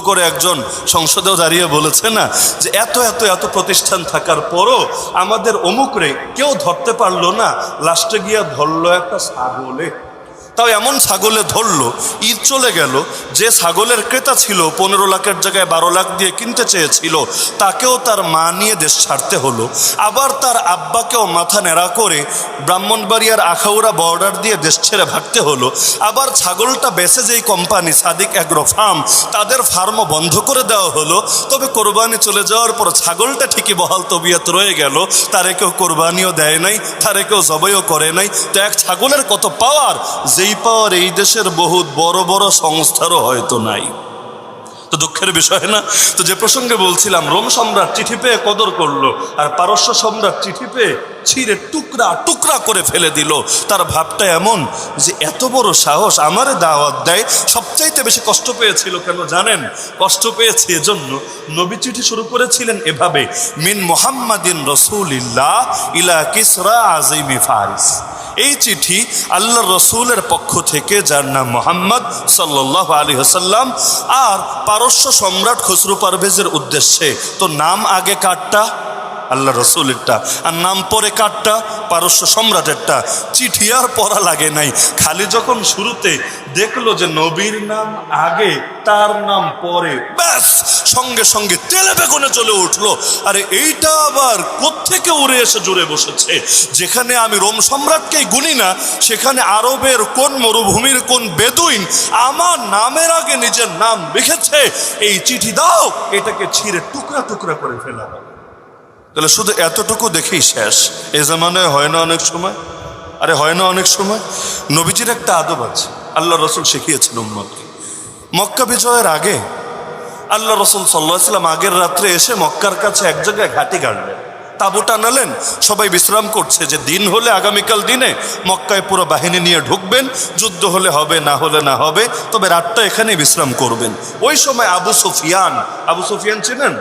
করে একজন সংসদেও দাঁড়িয়ে বলেছে না যে এত এত এত প্রতিষ্ঠান থাকার পরও আমাদের অমুকরে কেউ ধরতে পারলো না, লাস্টে গিয়া ধরলো একটা ছাগলে। তাও এমন ছাগলে ধরলো, ঈদ চলে গেল, যে ছাগলের ক্রেতা ছিল 15 লাখের জায়গায় 12 লাখ দিয়ে কিনতে চেয়েছিল, তাকেও তার মা নিয়ে দেশ ছাড়তে হলো। আবার তার আব্বাকেও মাথা নেড়া করে ব্রাহ্মণবাড়িয়ার আখাউড়া বর্ডার দিয়ে দেশ ছেড়ে ভাগতে হলো। আবার ছাগলটা বেচে যেই কোম্পানি সাদিক অ্যাগ্রো ফার্ম, তাদের ফার্মও বন্ধ করে দেওয়া হলো। তবে কোরবানি চলে যাওয়ার পর ছাগলটা ঠিকই বহাল তবিয়ত রয়ে গেল, তারে কেউ কোরবানিও দেয় নাই, তারে কেউ জবাইও করে নাই। তো এক ছাগলের কত পাওয়ার, যেই পাওয়ার এই দেশের বহুত বড় বড় সংস্থারও হয়তো নাই। তো দুঃখের বিষয় না? তো যে প্রসঙ্গে বলছিলাম, রোম সম্রাট চিঠি পেয়ে কদর করলো, আর পারস্য সম্রাট চিঠি পেয়ে ছিঁড়ে টুকরা টুকরা করে ফেলে দিল। তার ভাবটা এমন যে এত বড় সাহস আমারে দাওয়াত দেয়। সবচাইতে বেশি কষ্ট পেয়েছিল কেন জানেন? কষ্ট পেয়েছে এজন্য, নবী চিঠি শুরু করেছিলেন এভাবে, মিন মুহাম্মাদিন রাসূলিল্লাহ ইলা কিসরা আযীমি ফারিস। এই চিঠি আল্লাহর রসুলের পক্ষ থেকে, যার নাম মুহাম্মদ সাল্লাল্লাহু আলাইহি ওয়াসাল্লাম, আর পারস্য সম্রাট খসরু পারভেজের উদ্দেশ্যে। তো নাম আগে কারটা? আল্লাহ রসুলেরটা। আর নাম পরে কারটা? পারস্য সম্রাটেরটা। চিঠি আর পড়া লাগে নাই, খালি যখন শুরুতে দেখলো যে নবীর নাম আগে তার নাম পরে, ব্যাস সঙ্গে সঙ্গে তেলে বেগুনে চলে উঠলো। আরে এইটা আবার কোত্থেকে উড়ে এসে জুড়ে বসেছে? যেখানে আমি রোম সম্রাটকেই গুনি না, সেখানে আরবের কোন মরুভূমির কোন বেদুইন আমার নামের আগে নিজের নাম লিখেছে। এই চিঠি দাও, এটাকে ছিঁড়ে টুকরা টুকরা করে ফেলা। তাহলে শুধু এতটুকু দেখেই শেষ? এ জামানায় হয় না অনেক সময়? আরে হয় না অনেক সময়? নবীজির একটা আদব আছে, আল্লাহ রসুল শিখিয়েছেন উম্মতকে। মক্কা বিজয়ের আগে আল্লাহ রসুল সাল্লাল্লাহু আলাইহি ওয়াসাল্লাম আগের রাত্রে এসে মক্কার কাছে এক জায়গায় ঘাঁটি গাড়লেন, তাঁবু টানালেন, সবাই বিশ্রাম করছে। যে দিন হলে আগামীকাল দিনে মক্কায় পুরো বাহিনী নিয়ে ঢুকবেন, যুদ্ধ হলে হবে, না হলে না হবে, তবে রাতটা এখানে বিশ্রাম করবেন। ওই সময় আবু সুফিয়ান চিনেন?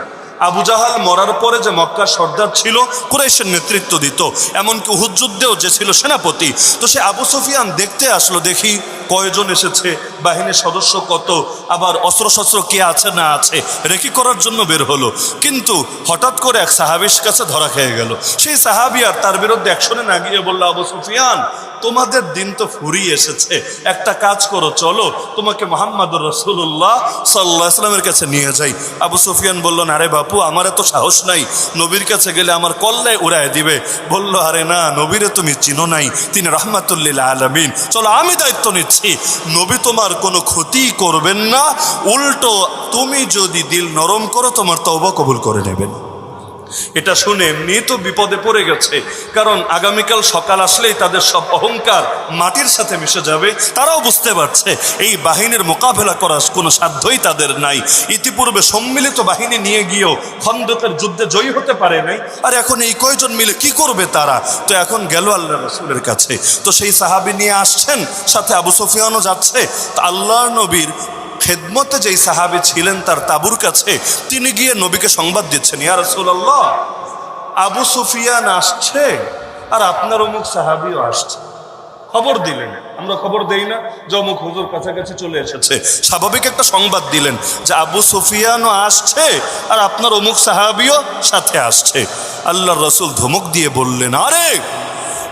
আবু জাহাল মরার পরে যে মক্কার সর্দার ছিল, কুরাইশের নেতৃত্ব দিত, এমনকি উহুদ যুদ্ধেও যে ছিল সেনাপতি। তো সে আবু সুফিয়ান দেখতে আসলো, দেখি কয়জন এসেছে, বাহিনীর সদস্য কত, আবার অস্ত্রশস্ত্র কে আছে না আছে, রেকি করার জন্য বের হলো। কিন্তু হঠাৎ করে এক সাহাবীর কাছে ধরা খেয়ে গেল। সেই সাহাবী আর তার বিরুদ্ধে অ্যাকশনে না গিয়ে বলল, আবু সুফিয়ান, তোমাদের দিন তো ফুরিয়ে এসেছে, একটা কাজ করো, চলো তোমাকে মুহাম্মদুর রাসূলুল্লাহ সাল্লাল্লাহু আলাইহি ওয়াসাল্লামের কাছে নিয়ে যাই। আবু সুফিয়ান বলল, না রে বাপু, আমার এত সাহস নাই, নবীর কাছে গেলে আমার কল্লায় উড়ায় দিবে। বলল, আরে না, নবীরে তুমি চিনো নাই, তিনি রাহমাতুল লিল আলামিন, চলো আমি দায়িত্ব নিচ্ছি, নবী তোমার কোনো ক্ষতি করবেন না, উল্টো তুমি যদি দিল নরম করো তোমার তওবা কবুল করে নেবেন। এটা শুনে এমনি তো বিপদে পড়ে গেছে, কারণ আগামীকাল সকাল আসলেই তাদের সব অহংকার মাটির সাথে মিশে যাবে। তারাও বুঝতে পারছে এই বাহিনীর মোকাবেলা করার কোনো সাধ্যই তাদের নাই। ইতিপূর্বে সম্মিলিত বাহিনী নিয়ে গিয়েও খন্দকের যুদ্ধে জয়ী হতে পারে নাই, আর এখন এই কয়জন মিলে কি করবে তারা? তো এখন গেল আল্লাহ রাসূলের কাছে। তো সেই সাহাবী নিয়ে আসছেন, সাথে আবু সুফিয়ানও যাচ্ছে। তো আল্লাহর নবীর খেদমতে যেই সাহাবী ছিলেন তার তাঁবুর কাছে, তিনি গিয়ে নবীকে সংবাদ দিচ্ছেন, ইয়া রাসূলুল্লাহ, আবু সুফিয়ান আসছে আর আপনার অমুক সাহাবীও আসছে। খবর দিলেন, আমরা খবর দেই না যে অমুক হুজুর কাছাকাছি চলে এসেছে, স্বাভাবিক একটা সংবাদ দিলেন যে আবু সুফিয়ানও আসছে আর আপনার অমুক সাহাবীও সাথে আসছে। আল্লাহর রাসূল ধমক দিয়ে বললেন, আরে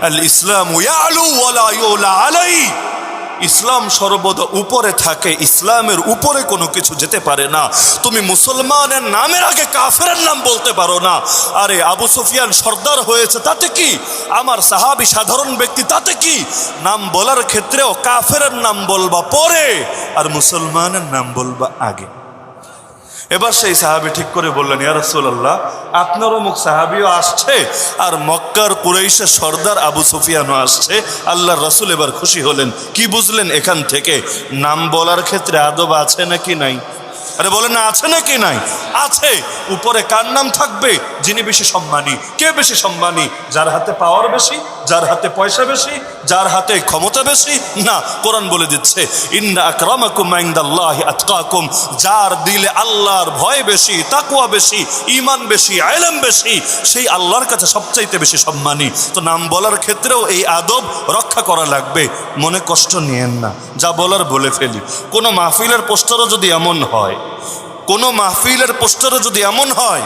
আল ইসলামু ইয়ালু ওয়ালা ইউলা আলাই, ইসলাম সর্বদা উপরে থাকে, ইসলামের উপরে কোনো কিছু যেতে পারে না। তুমি মুসলমানের নামের আগে কাফেরের নাম বলতে পারো না। আরে আবু সুফিয়ান সর্দার হয়েছে তাতে কি, আমার সাহাবী সাধারণ ব্যক্তি তাতে কি? নাম বলার ক্ষেত্রেও কাফেরের নাম বলবা পরে, আর মুসলমানের নাম বলবা আগে। এবার সেই সাহাবী ঠিক করে বললেন, ইয়া রাসূলুল্লাহ, আপনার অমুক সাহাবীও আসছে আর মক্কার কুরাইশের সর্দার আবু সুফিয়ানও আসছে। আল্লাহর রাসূল এবার খুশি হলেন। কি বুঝলেন এখান থেকে? নাম বলার ক্ষেত্রে আদব আছে নাকি নাই? আরে বলেন না, আছে নাকি নাই? আছে। উপরে কার নাম থাকবে? যিনি বেশি সম্মানী। কে বেশি সম্মানী? যার হাতে পাওয়ার বেশি, যার হাতে পয়সা বেশি, যার হাতে ক্ষমতা বেশি? না, কোরআন বলে দিচ্ছে, ইন্না আকরামাকুম ইনদাল্লাহি আতকাকুম, যার দিলে আল্লাহর ভয় বেশি, তাকওয়া বেশি, ঈমান বেশি, ইলম বেশি, সেই আল্লাহর কাছে সবচাইতে বেশি সম্মানী। তো নাম বলার ক্ষেত্রেও এই আদব রক্ষা করা লাগবে। মনে কষ্ট নিয়েন না, যা বলার বলে ফেলি। কোনো মাহফিলের পোস্টারও যদি এমন হয় কোনো মাহফিলের পোস্টারে যদি এমন হয়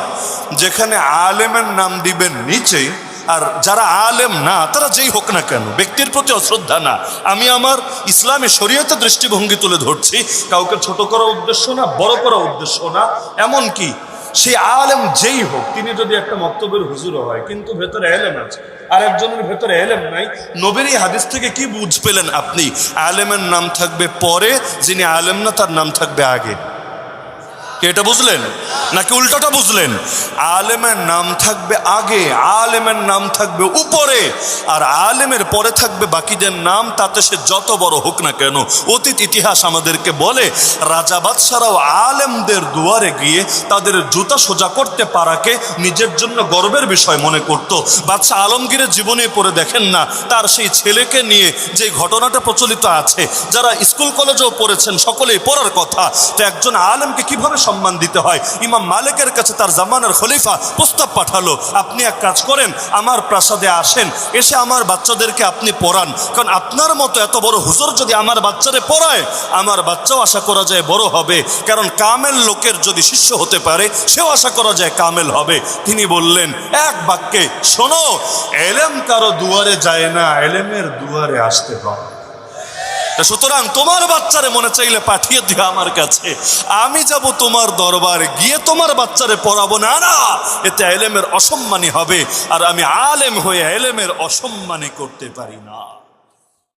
যেখানে আলেমের নাম দিবেন নিচে, আর যারা আলেম না তারা যেই হোক না কেন, ব্যক্তির প্রতি অশ্রদ্ধা না, আমি আমার ইসলামী শরীয়তের দৃষ্টিভঙ্গি তুলে ধরছি, কাউকে ছোট করার উদ্দেশ্য না, বড় করার উদ্দেশ্য না। এমন কি সেই আলেম যেই হোক, তিনি যদি একটা মক্তবের হুজুরও হয় কিন্তু ভেতরে এলেম আছে, আর একজনের ভেতরে এলেম নাই, নবীর এই হাদিস থেকে কি বুঝ পেলেন আপনি? আলেমের নাম থাকবে পরে, যিনি আলেম না তার নাম থাকবে আগে। কে এটা বুঝলেন নাকি উল্টোটা বুঝলেন? আলেমের নাম থাকবে আগে, আলেমের নাম থাকবে উপরে, আর আলেমের পরে থাকবে বাকিদের নাম, তাতে সে যত বড় হোক না কেন। অতীত ইতিহাস আমাদেরকে বলে রাজা বাদশারাও আলেমদের দুয়ারে গিয়ে তাদের জুতা সোজা করতে পারাকে নিজের জন্য গর্বের বিষয় মনে করত। বাদশাহ আলমগীরের জীবনে পড়ে দেখেন না, তার সেই ছেলেকে নিয়ে যে ঘটনাটা প্রচলিত আছে, যারা স্কুল কলেজেও পড়েছেন সকলেই পড়ার কথা। তো একজন আলেমকে কিভাবে সম্মান দিতে হয়, ইমাম মালিকের কাছে তার জামানার খলিফা প্রস্তাব পাঠালো, আপনি এক কাজ করেন, আমার প্রাসাদে আসেন, এসে আমার বাচ্চাদেরকে আপনি পড়ান, কারণ আপনার মতো এত বড় হুজুর যদি আমার বাচ্চারে পড়ায়, আমার বাচ্চাও আশা করা যায় বড় হবে, কারণ কামেল লোকের যদি শিষ্য হতে পারে সেও আশা করা যায় কামেল হবে। তিনি বললেন এক বাক্যে, শোনো, এলেম কারো দুয়ারে যায় না, এলেমের দুয়ারে আসতে হয়। সুতরাং তোমার বাচ্চারে মনে চাইলে পাঠিয়ে দিও আমার কাছে, আমি যাব তোমার দরবারে, গিয়ে তোমার বাচ্চারে পড়াবো না, না, এতে এলেমের অসম্মানী হবে, আর আমি আলেম হয়ে এলেমের অসম্মানী করতে পারি না।